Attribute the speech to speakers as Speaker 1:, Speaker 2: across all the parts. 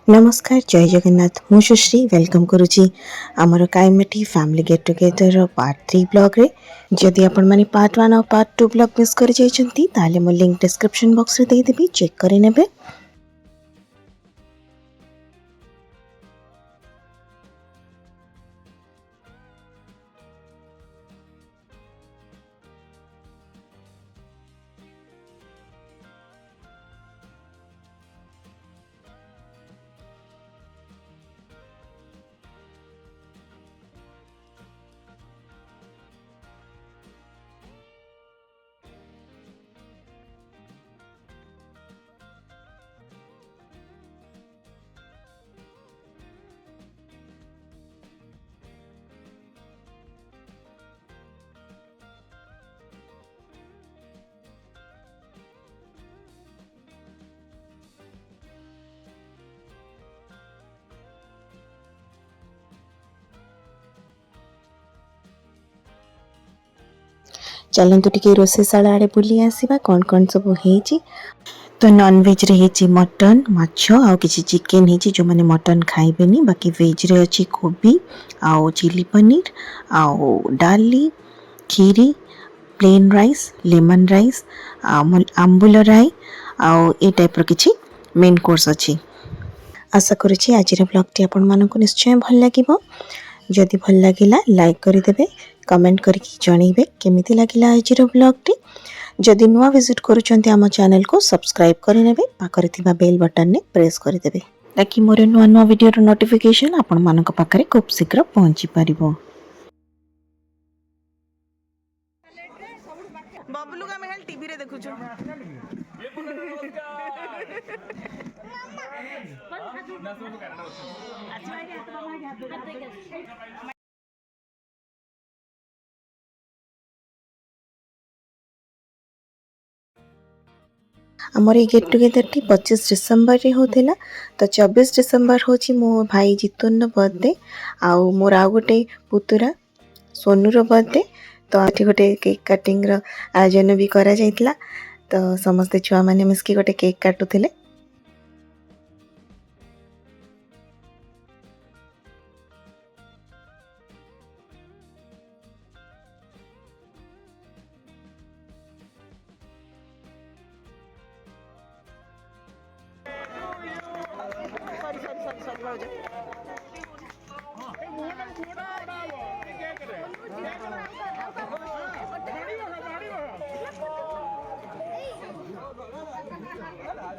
Speaker 1: नमस्कार जय जगन्नाथ मु सुश्री वेलकम करुच्ची आमर काइमेटी family get together part 3 blog रे जदि आपण माने पार्ट 1 और पार्ट 2 ब्लॉग मिस कर जाइछंती ताले मो लिंक डिस्क्रिप्शन बॉक्स रे दे देबी चेक करि नेबे। चलंतु टिके रोसेशाला आड़े बुली आसीबा कौन कौन सब हेची। तो नॉन वेज रे हेची मटन माछ आउ किछि चिकन हेची जो माने मटन खाइबेनी बाकी वेज रे अछि कोबी आउ चिली पनीर आउ डाली खीरी प्लेन राइस लेमन राइस आम्बुल राई आउ ए टाइप रो किछि मेन कोर्स अछि। आशा करुछि आजिर ब्लॉग टी आपण मानकु निश्चय भल लागिबो। जदि भल लागिला लाइक करिदेबे कमेंट करके जणैबे केमिति लागिला आजिर ब्लॉग टी। जदि नुआ विजिट करूचंती आम चैनल को सब्सक्राइब करिनेबे पाखरे थिबा बेल बटन ने प्रेस करिदेबे ताकि मोर नुआ नुआ वीडियो रो नोटिफिकेशन आपण मानक पाखरे खूब शीघ्र पहुंची पारिबो।
Speaker 2: बबलू का मेहल टीवी रे देखुछु
Speaker 1: आमर ये गेट टुगेदर टी 25 डिसेम्बर रे होथिला। तो 24 डिसेम्बर होची मो भाई जितुन रो बर्थडे आउ मोर आ गोटे पुतुरा सोनू रो बर्थडे। तो आठी गोटे केक कटिंग रो आयोजन भी करा जायतिला। तो समस्त छुआ माने मिसकी गोटे केक काटुथिले।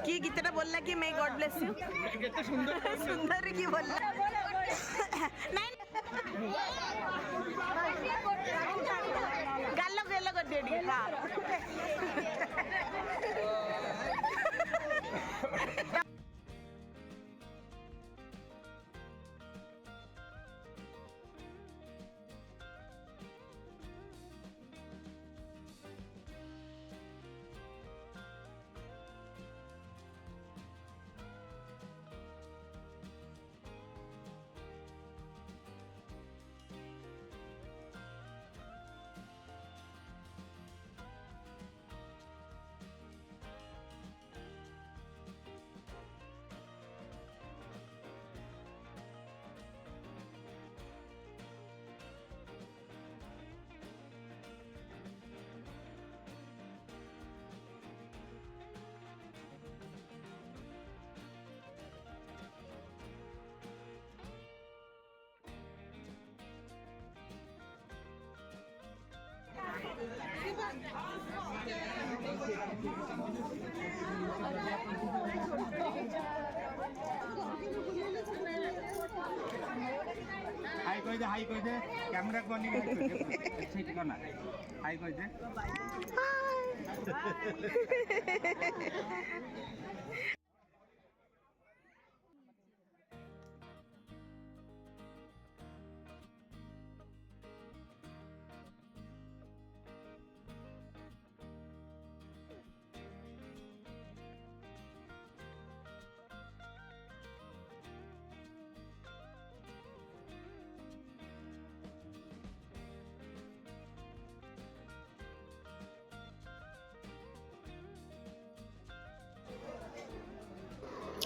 Speaker 2: की गीतटा बोलला की मे गॉड ब्लेस यू कितने सुंदर सुंदर की बोलला नहीं गालो गेलो कर देडी हां
Speaker 3: हाई कह दे कैमरा को नहीं ठीक करना हाई कह दे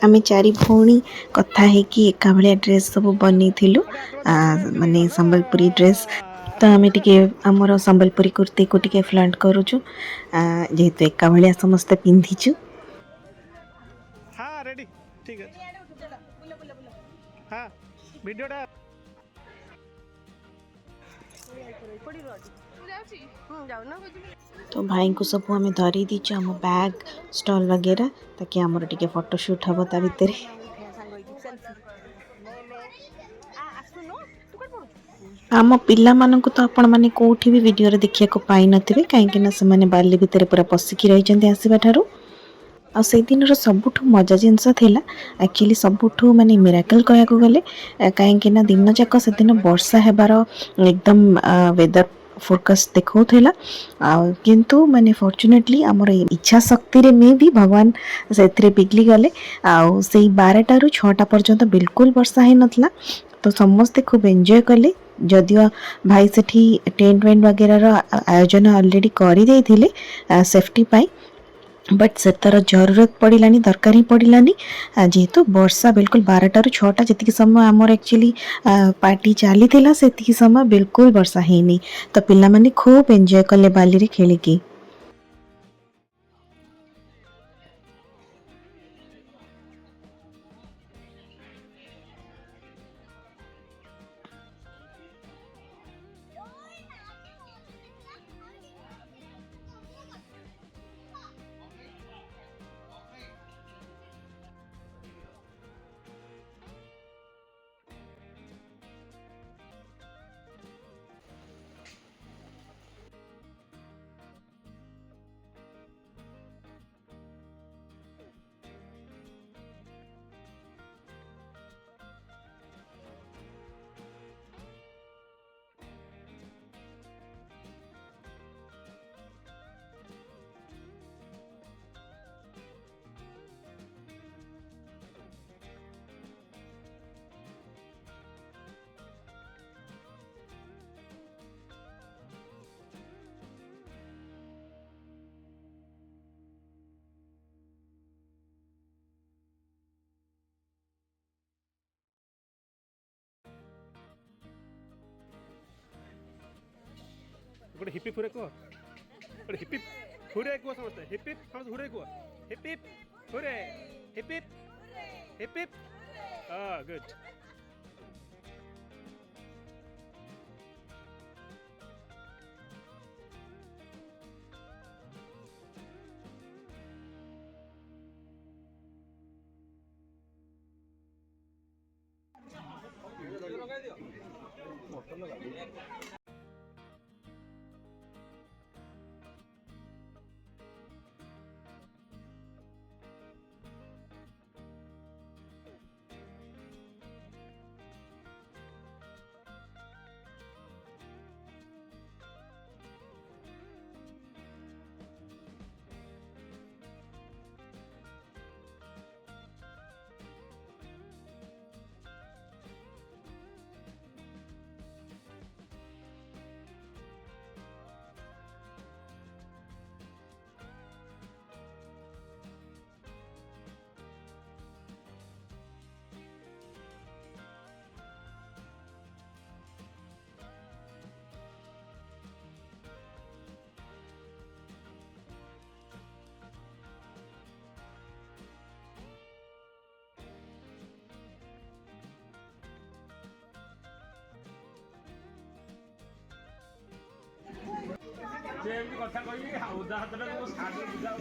Speaker 1: आमे चारि भौणी कथा ହେଇକି एका भलिया ड्रेस सब बनेइथिलु माने संबलपुरी ड्रेस तो आमे टिके हमर संबलपुरी कुर्ती को टिके फ्लंट करूछु जेहेतु एका भलिया समस्त पिंधिछु।
Speaker 3: हाँ रेडी ठीक है हाँ वीडियोटा
Speaker 1: तो भाई को सब हमें धरी दीचु आम बैग स्टॉल वगैरह ताकि आमर टिके फोटोशूट हम ता भितर आम पिला मानक तो आपण माने कोठी भी वीडियो रे देखिया को पाई नथिबे काहेकि ना से माने बाली भितर पूरा पसिकी रही जंती आसीबा ठारू आ से दिन रो सबुठु मजा जिंस थिला एक्चुअली सबुठु माने मिराकल कहया को गले काहेकि ना दिन जाक से दिन वर्षा हेबार एकदम वेदर फोरकास्ट देखौथेला किंतु माने फॉर्चुनेटली हमर इच्छा शक्ति रे में भी भगवान सेथरे बिगली गले आ सेई 12 टा रु 6 टा पर्यंत बिल्कुल वर्षा हे नथला तो समस्ते खूब एंजॉय कले जदियो भाई सेठी टेंट वेंट वगैरह रो आयोजन ऑलरेडी करी देथिले सेफ्टी पाई बट से तार जरूरत पड़ानी दरकार ही पड़ानी जेहेतु वर्षा बिल्कुल 12 टा रु 6 टा जति समय आमर एक्चुअली पार्टी चली से समय बिल्कुल वर्षा हैनी तो पिला माने खूब एंजॉय कले बाली रे खेलिकी।
Speaker 3: गोटे हिपी फुरे को गोटे हिपी फुरे को समझते हिपी हम फुरे को हिपी फुरे हिपी हिपी गुड କଥା କହିବି ଆଉ ଉଦା ହାତଟା ମୋ ସାର୍ଟ ବୁଝା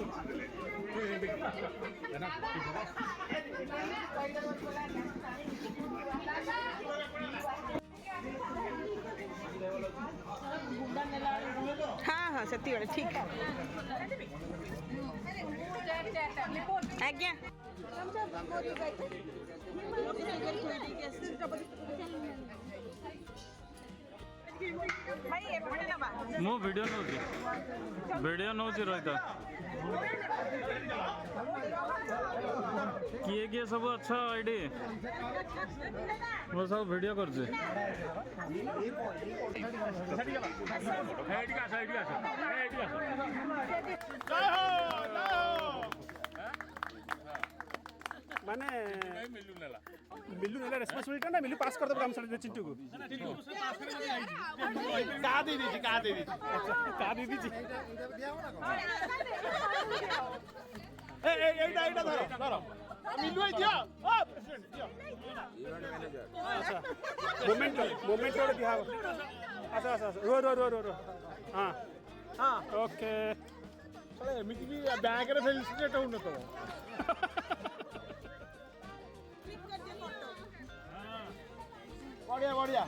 Speaker 2: हाँ हाँ सेती बेले ठीक आज्ञा
Speaker 4: मु वीडियो नौची रही किए किए सब अच्छा आईडी मो सब वीडियो कर
Speaker 3: माने मिलू नेला रेस्पॉन्सिबिलिटी ना मिलू पास कर दो काम सारे चिंटू को का दे दी का दे दी ए ए एटा एटा धरो धरो मिलू आई दियो ओ प्रेसिडेंट दियो अच्छा मोमेंट रे दिया अच्छा अच्छा रो रो रो रो हां हां ओके चले एमिति भी बैंक रे फेलिसिटेट हो न तो बढ़िया बढ़िया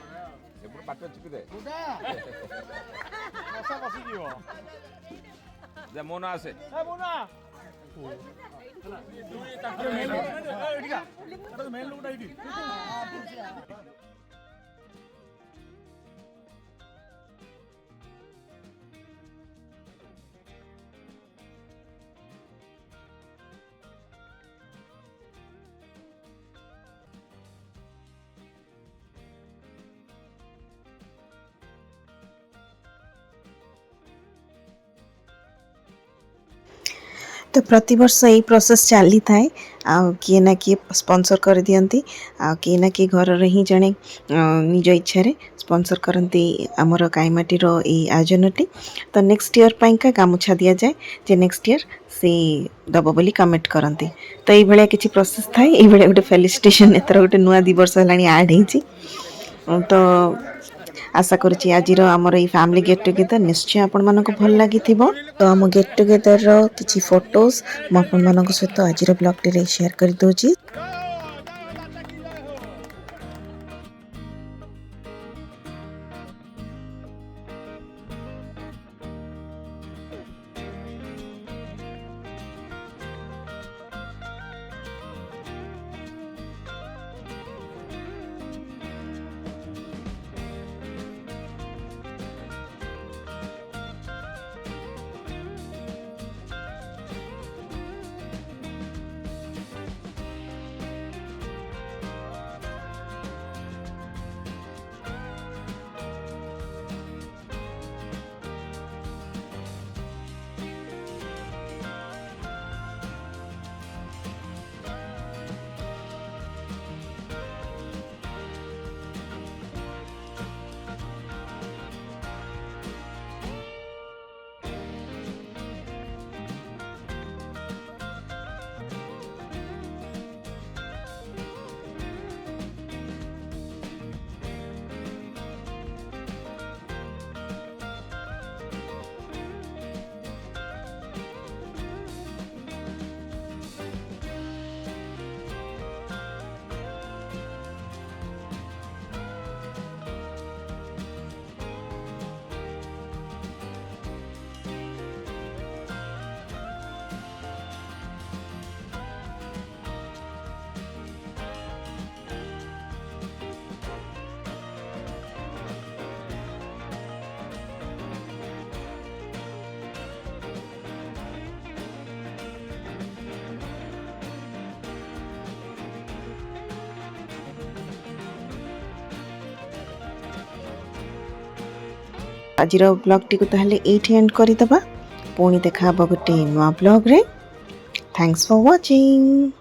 Speaker 5: ଏପଟେ ପାଟ ଚିପିଦେ
Speaker 3: ମଶା ବସିଯିବ
Speaker 5: ଯେ ମୋନା ଆସେ
Speaker 3: ଏ ମୋନା ମେନ୍ ଲୋକଟା ଏଇଠି
Speaker 1: तो प्रतिवर्ष यही प्रोसेस चली थाए किए ना किए स्पॉन्सर कर दियंती किए ना किए घर ही जड़े निज इच्छा स्पॉन्सर करती आमर काईमाटीर ये आयोजनटी तो नेक्स्ट ईयर पाइंका गामुछा दि जाए जे नेक्स्ट ईयर से दब बोली कमेंट करती तो ये भाया किसी प्रोसेस थाए ये गोटे फेलिसिटेशन एथर गोटे नुआ 2 वर्ष है आड हो तो आशा करुँची आज आमर ये फैमिली गेट टुगेदर निश्चय आपण मानक भल लगी तो आम गेट टुगेदर किसी फोटोज मुझे सहित आज ब्लॉग टी शेयर कर दूची। आज ब्लॉग टी को ताहले एठी एंड करिदबा पुणी देखा गोटे नुआ ब्लॉग रे। Thanks for watching.